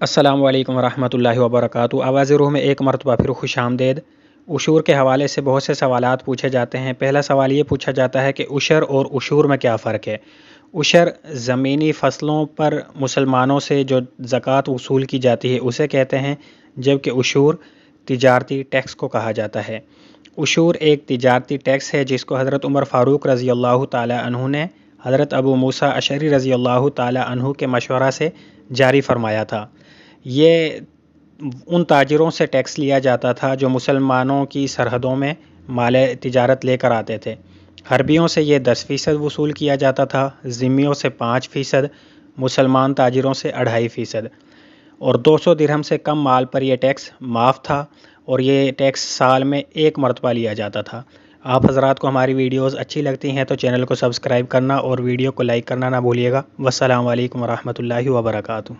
अस्सलामु अलैकुम वरहमतुल्लाहि वबरकातुहू। आवाज़ रूह में एक मरतबा फिर खुश आमदेद। उशूर के हवाले से बहुत से सवालात पूछे जाते हैं। पहला सवाल ये पूछा जाता है कि उशर और उशूर में क्या फ़र्क है। उशर ज़मीनी फ़सलों पर मुसलमानों से जो ज़कात वसूल की जाती है उसे कहते हैं, जबकि उशूर तिजारती टैक्स को कहा जाता है। उशूर एक तिजारती टैक्स है जिसको हज़रत उमर फ़ारूक रज़ी अल्लाह ताला अन्हु ने हज़रत अबू मूसा अशअरी रज़ी अल्लाह ताला अन्हु के मशवरा से जारी फरमाया था। ये उन ताजिरों से टैक्स लिया जाता था जो मुसलमानों की सरहदों में माल तिजारत लेकर आते थे। हरबियों से ये 10% वसूल किया जाता था, ज़िम्मियों से 5%, मुसलमान ताजिरों से 2.5%, और 200 दिरहम से कम माल पर यह टैक्स माफ़ था और ये टैक्स साल में एक मरतबा लिया जाता था। आप हज़रात को हमारी वीडियोस अच्छी लगती हैं तो चैनल को सब्सक्राइब करना और वीडियो को लाइक करना ना भूलिएगा। वस्सलामु अलैकुम वरहमतुल्लाहि वबरकातुहू।